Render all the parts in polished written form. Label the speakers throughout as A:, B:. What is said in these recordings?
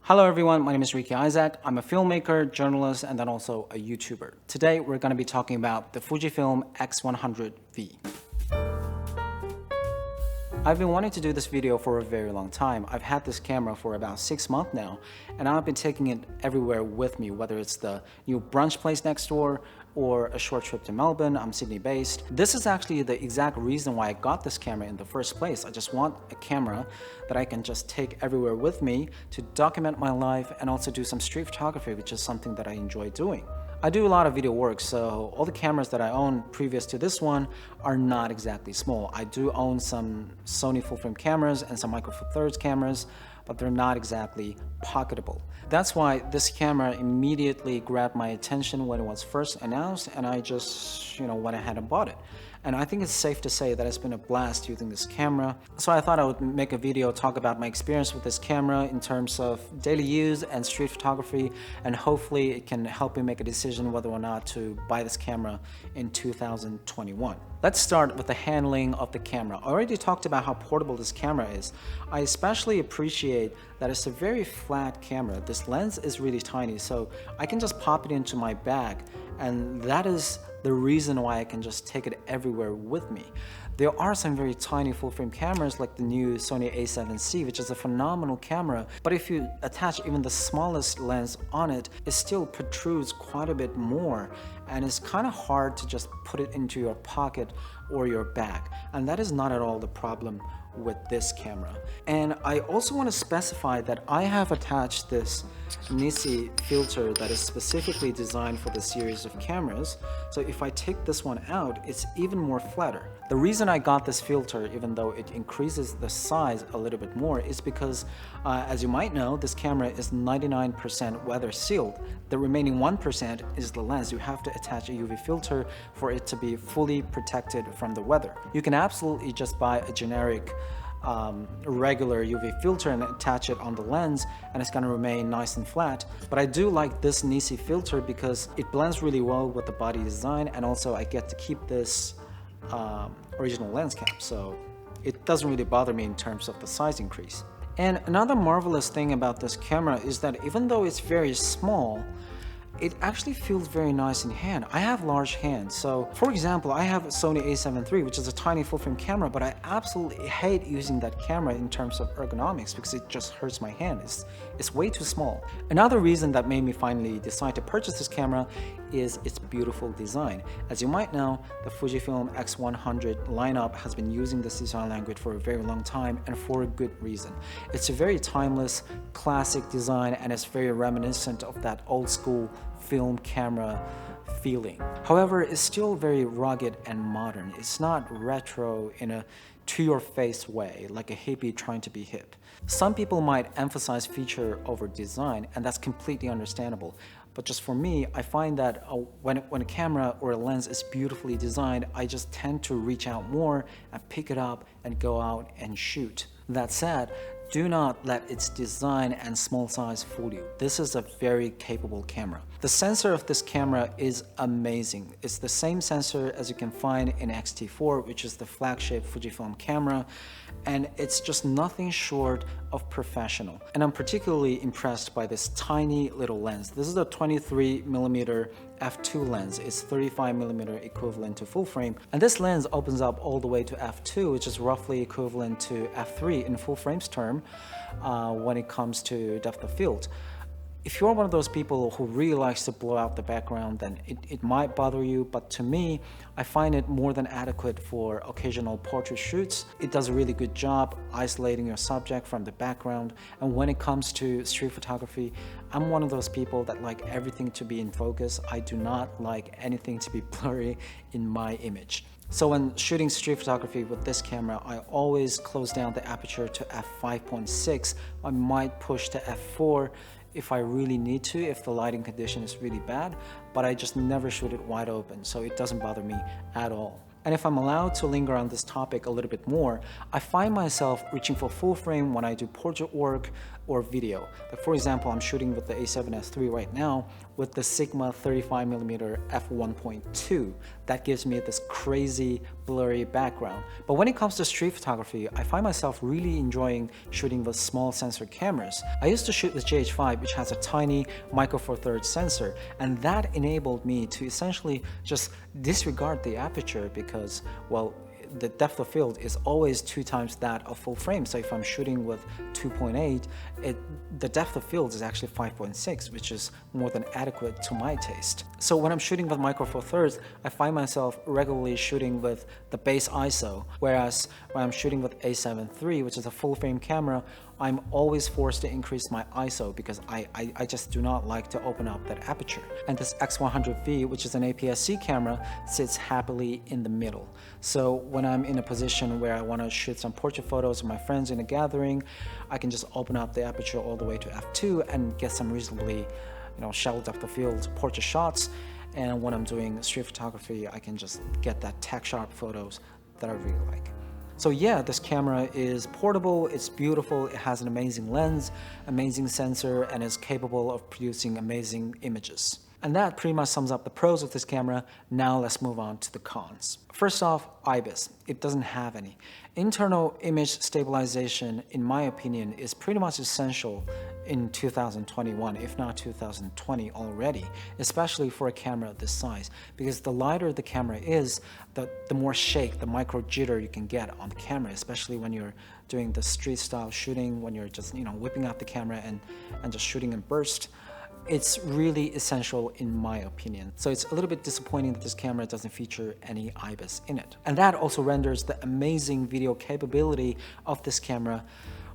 A: Hello everyone, my name is Ricky Isaac. I'm a filmmaker, journalist, and then also a YouTuber. Today we're going to be talking about the Fujifilm X100v. I've been wanting to do this video for a very long time. I've had this camera for about 6 months now, and I've been taking it everywhere with me, whether it's the new brunch place next door or a short trip to Melbourne. I'm Sydney based. This is actually the exact reason why I got this camera in the first place. I just want a camera that I can just take everywhere with me to document my life and also do some street photography, which is something that I enjoy doing. I do a lot of video work, so all the cameras that I own previous to this one are not exactly small. I do own some Sony full-frame cameras and some Micro Four Thirds cameras, but they're not exactly pocketable. That's why this camera immediately grabbed my attention when it was first announced, and I just, went ahead and bought it. And I think it's safe to say that it's been a blast using this camera. So I thought I would make a video talk about my experience with this camera in terms of daily use and street photography, and hopefully it can help me make a decision whether or not to buy this camera in 2021. Let's start with the handling of the camera. I already talked about how portable this camera is. I especially appreciate that it's a very flat camera. This lens is really tiny, so I can just pop it into my bag, and that is the reason why I can just take it everywhere with me. There are some very tiny full-frame cameras like the new Sony A7C, which is a phenomenal camera, but if you attach even the smallest lens on it, it still protrudes quite a bit more, and it's kind of hard to just put it into your pocket or your bag. And that is not at all the problem with this camera. And I also want to specify that I have attached this Nisi filter that is specifically designed for the series of cameras. So if I take this one out, it's even more flatter. The reason I got this filter, even though it increases the size a little bit more, is because as you might know, this camera is 99% weather sealed. The remaining 1% is the lens. You have to attach a UV filter for it to be fully protected from the weather. You can absolutely just buy a generic regular UV filter and attach it on the lens, and it's going to remain nice and flat. But I do like this Nisi filter because it blends really well with the body design, and also I get to keep this original lens cap, so it doesn't really bother me in terms of the size increase. And another marvelous thing about this camera is that even though it's very small, it actually feels very nice in hand. I have large hands, so for example, I have a Sony A7 III, which is a tiny full-frame camera, but I absolutely hate using that camera in terms of ergonomics because it just hurts my hand. It's way too small. Another reason that made me finally decide to purchase this camera is its beautiful design. As you might know, the Fujifilm X100 lineup has been using this design language for a very long time, and for a good reason. It's a very timeless, classic design, and it's very reminiscent of that old school film camera feeling. However, it's still very rugged and modern. It's not retro in a to-your-face way, like a hippie trying to be hip. Some people might emphasize feature over design, and that's completely understandable. But just for me, I find that when a camera or a lens is beautifully designed, I just tend to reach out more and pick it up and go out and shoot. That said, do not let its design and small size fool you. This is a very capable camera. The sensor of this camera is amazing. It's the same sensor as you can find in X-T4, which is the flagship Fujifilm camera, and it's just nothing short of professional. And I'm particularly impressed by this tiny little lens. This is a 23mm f2 lens. It's 35mm equivalent to full frame, and this lens opens up all the way to f2, which is roughly equivalent to f3 in full frames term when it comes to depth of field. If you're one of those people who really likes to blow out the background, then it might bother you, but to me, I find it more than adequate for occasional portrait shoots. It does a really good job isolating your subject from the background, and when it comes to street photography, I'm one of those people that like everything to be in focus. I do not like anything to be blurry in my image. So when shooting street photography with this camera, I always close down the aperture to f5.6. I might push to f4 if I really need to, if the lighting condition is really bad, but I just never shoot it wide open, so it doesn't bother me at all. And if I'm allowed to linger on this topic a little bit more, I find myself reaching for full frame when I do portrait work or video. Like for example, I'm shooting with the A7S III right now with the Sigma 35mm f1.2. That gives me this crazy blurry background. But when it comes to street photography, I find myself really enjoying shooting with small sensor cameras. I used to shoot with GH5, which has a tiny micro four thirds sensor, and that enabled me to essentially just disregard the aperture because, well, the depth of field is always 2 times that of full frame. So if I'm shooting with 2.8, the depth of field is actually 5.6, which is more than adequate to my taste. So when I'm shooting with micro four thirds, I find myself regularly shooting with the base ISO, whereas when I'm shooting with A7 III, which is a full frame camera, I'm always forced to increase my ISO because I just do not like to open up that aperture. And this X100v, which is an APS-C camera, sits happily in the middle. So when I'm in a position where I want to shoot some portrait photos of my friends in a gathering, I can just open up the aperture all the way to f2 and get some reasonably, shallow depth of field portrait shots. And when I'm doing street photography, I can just get that tack sharp photos that I really like. So yeah, this camera is portable, it's beautiful, it has an amazing lens, amazing sensor, and is capable of producing amazing images. And that pretty much sums up the pros of this camera. Now let's move on to the cons. First off, IBIS. It doesn't have any. Internal image stabilization, in my opinion, is pretty much essential in 2021, if not 2020 already, especially for a camera this size, because the lighter the camera is, the more shake, the micro jitter you can get on the camera, especially when you're doing the street style shooting, when you're just whipping out the camera and just shooting in burst. It's really essential in my opinion. So it's a little bit disappointing that this camera doesn't feature any IBIS in it. And that also renders the amazing video capability of this camera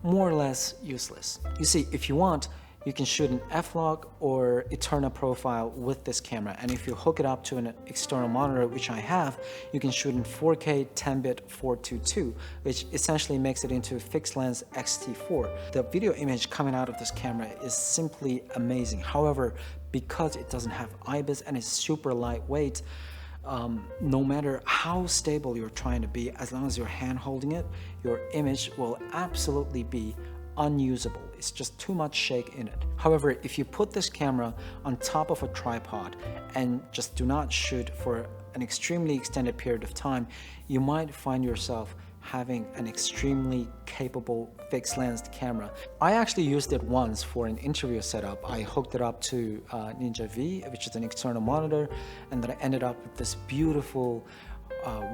A: more or less useless. You see, if you want, you can shoot an F-Log or Eterna profile with this camera, and if you hook it up to an external monitor, which I have, you can shoot in 4K 10-bit 422, which essentially makes it into a fixed lens X-T4. The video image coming out of this camera is simply amazing. However, because it doesn't have IBIS and it's super lightweight, no matter how stable you're trying to be, as long as you're hand holding it, your image will absolutely be unusable. It's just too much shake in it. However, if you put this camera on top of a tripod and just do not shoot for an extremely extended period of time, you might find yourself having an extremely capable fixed lensed camera. I actually used it once for an interview setup. I hooked it up to Ninja V, which is an external monitor, and then I ended up with this beautiful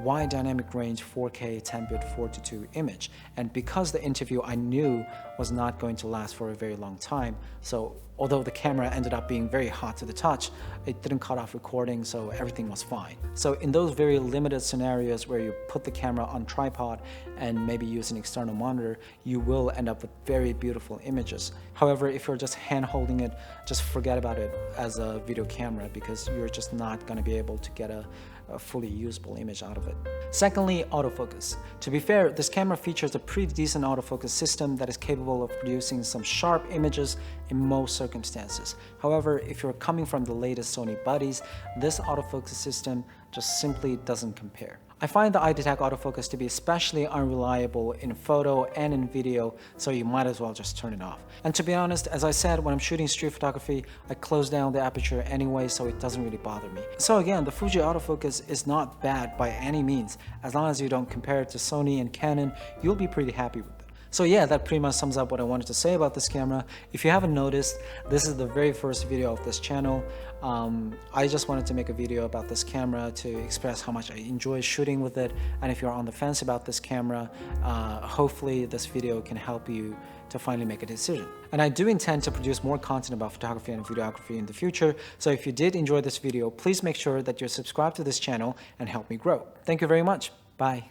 A: wide dynamic range 4K 10-bit 422 image. And because the interview I knew was not going to last for a very long time, so although the camera ended up being very hot to the touch, it didn't cut off recording, so everything was fine. So in those very limited scenarios where you put the camera on tripod and maybe use an external monitor, you will end up with very beautiful images. However, if you're just hand holding it, just forget about it as a video camera because you're just not going to be able to get a fully usable image out of it. Secondly, autofocus. To be fair, this camera features a pretty decent autofocus system that is capable of producing some sharp images in most circumstances. However, if you're coming from the latest Sony buddies, this autofocus system just simply doesn't compare. I find the iDetect autofocus to be especially unreliable in photo and in video, so you might as well just turn it off. And to be honest, as I said, when I'm shooting street photography, I close down the aperture anyway, so it doesn't really bother me. So again, the Fuji autofocus is not bad by any means. As long as you don't compare it to Sony and Canon, you'll be pretty happy with it. So yeah, that pretty much sums up what I wanted to say about this camera. If you haven't noticed, this is the very first video of this channel. I just wanted to make a video about this camera to express how much I enjoy shooting with it. And if you're on the fence about this camera, hopefully this video can help you to finally make a decision. And I do intend to produce more content about photography and videography in the future. So if you did enjoy this video, please make sure that you're subscribed to this channel and help me grow. Thank you very much. Bye.